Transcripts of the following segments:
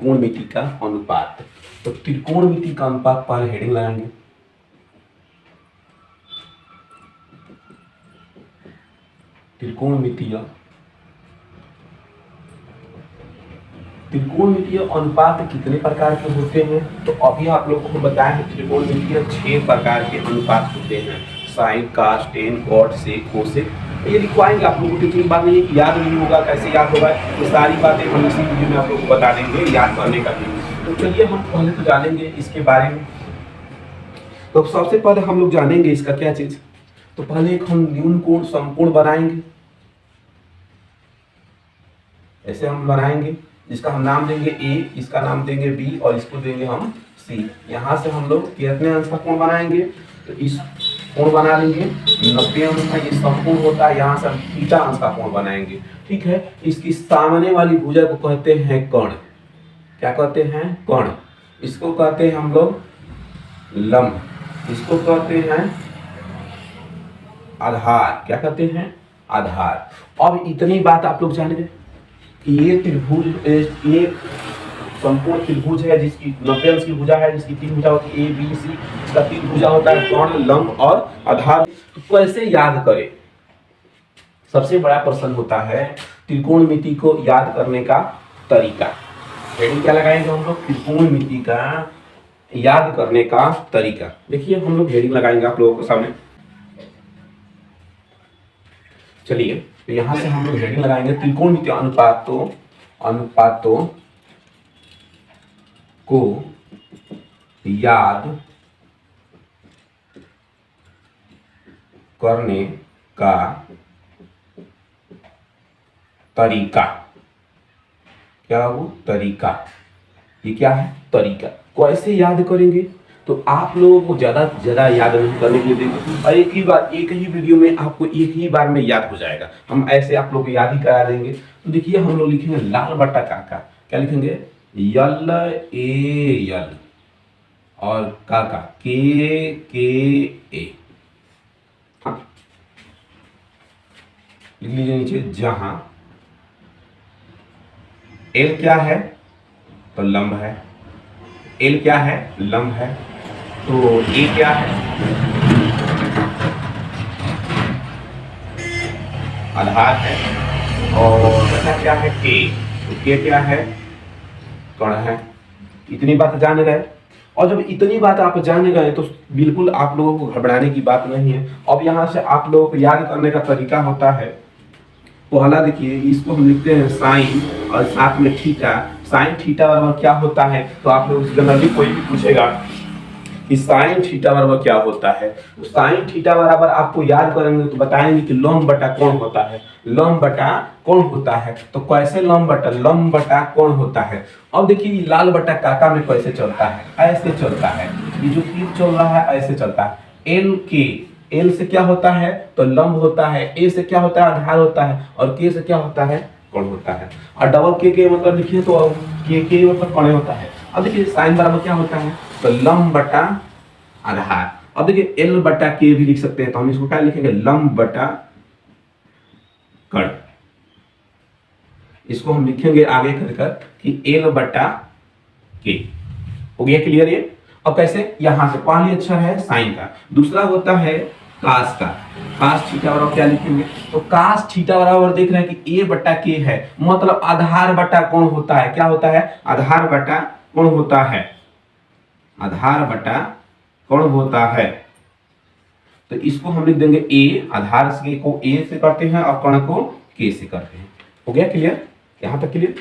त्रिकोणमिति का अनुपात। तो त्रिकोणमिति का अनुपात पहले हेडिंग लगाएंगे। त्रिकोणमितीय अनुपात कितने प्रकार के होते हैं? तो अभी आप लोगों को बताया है त्रिकोणमितीय 6 प्रकार के अनुपात होते हैं। साइन, कास, टेन, कॉट, सेक, कोसेक। ये लिखवाएंगे आप लोगों को, इतनी बात नहीं है कि याद नहीं होगा। कैसे याद होगा? ये सारी बातें हम इसी वीडियो में आप लोगों को बता देंगे याद करने का भी। तो चलिए हम पहले तो जानेंगे इसके बारे में। तो सबसे पहले हम लोग जानेंगे इसका क्या चीज। तो पहले एक हम न्यून कोण समकोण बनाएंगे। ऐसे हम बनाएंगे, जिसका हम नाम देंगे ए, इसका नाम देंगे बी और इसको देंगे हम सी। यहाँ से हम लोग कितने अंश का कोण बनाएंगे? तो इस कोण बना लेंगे 90 अंश का, ये समकोण होता है। यहाँ से हम थीटा अंश का कोण बनाएंगे। ठीक है, इसकी सामने वाली भुजा को कहते हैं कर्ण। क्या कहते हैं? कर्ण। इसको कहते हैं हम लोग लंब, इसको कहते हैं आधार। क्या कहते हैं? आधार। अब इतनी बात आप लोग जान गए कि ये त्रिभुज, ये संपूर्ण त्रिभुज है जिसकी 90 अंश की भुजा है, जिसकी 3 भुजा होती है, ए बी सी। इसका 3 भुजा होता है, कर्ण, लंब और आधार। तो कैसे याद करें? सबसे बड़ा प्रश्न होता है त्रिकोणमिति को याद करने का तरीका। हेडिंग क्या लगाएंगे हम लोग? त्रिकोणमिति का याद करने का तरीका। देखिए हम लोग हेडिंग लगाएंगे आप लोगों के सामने। चलिए, तो यहां से हम लोग हेडिंग लगाएंगे त्रिकोणमितीय अनुपातों को याद करने का तरीका। क्या वो तरीका? ये क्या है? तरीका। कैसे याद करेंगे? तो आप लोगों को ज्यादा से ज्यादा याद नहीं करने के लिए देंगे और एक ही वीडियो में आपको एक ही बार में याद हो जाएगा। हम ऐसे आप लोग को याद ही करा देंगे। तो देखिए हम लोग लिखेंगे लाल बट्टा काका। क्या लिखेंगे? यल ए यल और काका के ए। हाँ, लिख लीजिए नीचे। जहां एल क्या है? तो लंब है। एल क्या है? लंब है। तो ए क्या है? आधार है। और बचा क्या है? के। तो के क्या है? कर्ण है। इतनी बात जान गए। और जब इतनी बात आप जान गए तो बिल्कुल आप लोगों को घबराने की बात नहीं है। अब यहाँ से आप लोगों को याद करने का तरीका होता है। पहला देखिए, इसको हम लिखते हैं साइन और साथ में थीटा। साइन थीटा बराबर क्या होता है? तो आप लोग जनरली कोई भी पूछेगा कि साइन थीटा बराबर क्या होता है, तो साइन थीटा बराबर आपको याद करेंगे तो बताएंगे कि लंब बटा कोण होता है। लंब बटा कोण होता है। तो कैसे लंब बटा कोण होता है? अब देखिए लाल बटा काका में कैसे चलता है? ऐसे चलता है। ये जो तीर चल रहा है ऐसे चलता है। एल के, एल से क्या होता है? तो लंब होता है। ए से क्या होता है? आधार होता है। और के से क्या होता है? कोण होता है। और डबल के मतलब लिखिए तो के मतलब कोण होता है। अब देखिए साइन बराबर क्या होता है? तो लंब बटा आधार। अब देखिए एल बटा के भी लिख सकते हैं, तो हम इसको क्या लिखेंगे? लंब बटा कर्ण। इसको हम लिखेंगे आगे कर कि एल बटा के। हो गया क्लियर ये? अब कैसे? यहां से पहली अक्षर है साइन का, दूसरा होता है कास का। कास थीटा बराबर क्या लिखेंगे? तो कास थीटा बराबर देख रहे हैं कि ए बटा के है, मतलब आधार बटा कोण होता है। क्या होता है? आधार बटा कोण होता है। आधार बटा कोण होता है। तो इसको हम लिख देंगे ए। आधार से को ए से करते हैं और कोण को के से करते हैं। हो गया क्लियर? यहां तक क्लियर?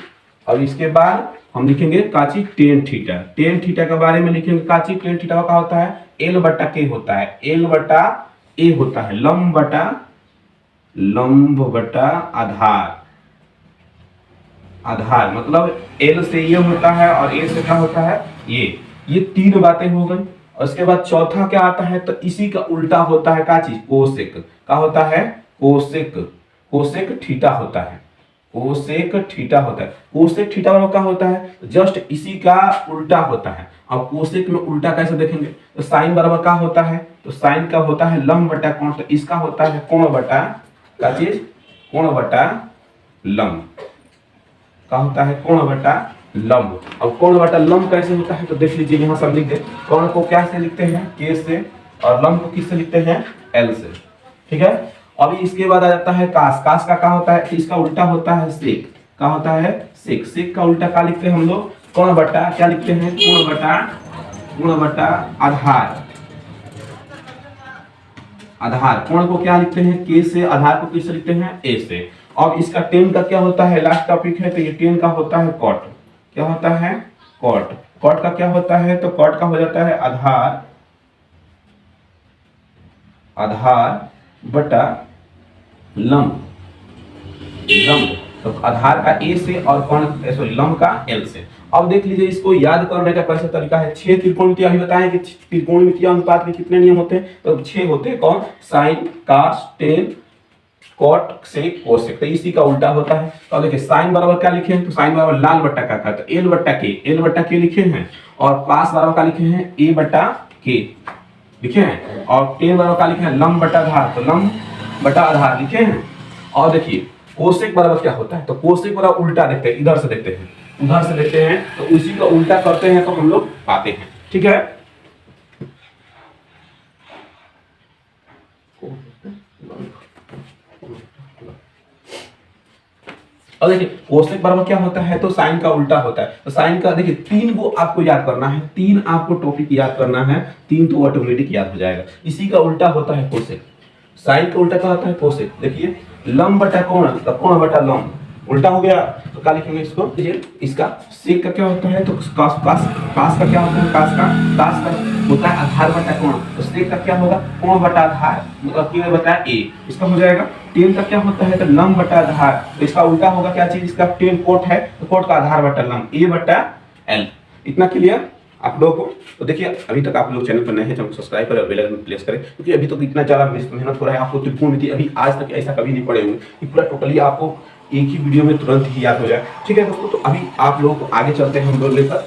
और इसके बाद हम लिखेंगे काची टेन थीटा। टेन थीटा के बारे में लिखेंगे काची टेन थीटा का होता है? एल बटा के होता है। एल बटा ए होता है। लंब बटा आधार। आधार मतलब एल से ये होता है और ए से क्या होता है? ये तीन बातें हो गई। और उसके बाद चौथा क्या आता है? तो इसी का उल्टा होता है। क्या चीज? कोसेक। क्या होता है? कोसेक। कोसेक थीटा होता है। कोसेक थीटा होता है। कोसेक थीटा में क्या होता है? जस्ट इसी का उल्टा होता है। अब कोसेक में उल्टा कैसे देखेंगे? तो साइन बराबर क्या होता है? तो साइन का होता है लंब बटा कोण। तो इसका होता है कोण बटा क्या चीज? कोण बटा लंब। क्या होता है? कोण बटा लंब। अब कोण बटा लंब कैसे होता है तो देख लीजिए, यहाँ सब लिख दे। कोण को क्या से लिखते हैं, के से, और लंब को किससे लिखते हैं, एल से। ठीक है, अभी इसके बाद आ जाता है कास। कास का क्या होता है, इसका उल्टा होता है सेक। क्या होता है, सेक। सेक का उल्टा क्या लिखते हैं हम लोग, कोण बटा क्या लिखते हैं, कोण बटा आधार। आधार, कोण को क्या लिखते हैं, के से, आधार को किससे लिखते हैं, ए से। अब इसका टेन का क्या होता है, लास्ट टॉपिक है, तो ये टेन का होता है कॉट। क्या होता है, कॉट। कॉट का क्या होता है, तो कॉट का हो जाता है आधार, आधार बटा लंब। लंब तो आधार का ए से और कोण सॉरी लंब का एल से। अब देख लीजिए, इसको याद करने का कैसा तरीका है। 6 त्रिकोणमितीय अभी बताएं कि त्रिकोणमितीय अनुपात में कितने नियम होते हैं, तो 6 होते हैं। कौन, साइन, कॉस, टेन, कॉट, सेक, कोसेक। तो इसी का उल्टा होता है। तो देखिए साइन बराबर क्या लिखे हैं, तो साइन बराबर लाल बट्टा का था, तो एल बट्टा के, एल बट्टा के लिखे हैं। और कॉस बराबर क्या लिखे हैं, ए बट्टा के लिखे हैं। और टेन बराबर क्या लिखे हैं, लंब बट्टा आधार, तो लंब बटा आधार लिखे हैं। और देखिए कोसेक बराबर क्या होता है, तो कोसेक बराबर उल्टा देखते हैं, इधर से देखते हैं, उधर से देखते हैं, तो उसी का उल्टा करते हैं तो हम लोग पाते हैं। ठीक है, और देखिए कोसेक बराबर क्या होता है, तो साइन का उल्टा होता है। तो साइन का देखिए 3 को आपको याद करना है, 3 आपको टॉपिक याद करना है, 3 तो ऑटोमेटिक याद हो जाएगा। इसी का उल्टा होता है कोसेक। साइन का उल्टा क्या होता है, कोसेक। देखिए लंब बटा कोण, तो कोण बटा लंब, उल्टा हो गया। तो क्या लिखेंगे इसको, देखिए इसका सेक का क्या होता है, तो कॉस, कॉस का क्या होता है, कॉस का होता है आधार बटा कोण। तो सेक का क्या होगा, कोण बटा आधार, मतलब क्या बता ए, इसका हो जाएगा। टेन का क्या होता है, तो लंब बटा आधार, तो इसका उल्टा होगा क्या चीज, इसका टेन कोट है, तो कोट का आधार बटा लंब, ए बटा एल। इतना क्लियर आप लोगों को। तो देखिए अभी तक आप लोग चैनल पर नए हैं, चैनल को सब्सक्राइब करें और बेल आइकन प्रेस करें, क्योंकि अभी तक इतना ज़्यादा मेहनत हो रहा है। आपको त्रिकोणमिति अभी आज तक ऐसा कभी नहीं पढ़े हुए कि पूरा टोटली आपको एक ही वीडियो में तुरंत ही याद हो जाए। ठीक है दोस्तों, तो अभी आप लोग आगे चलते हैं हम लोग लेकर।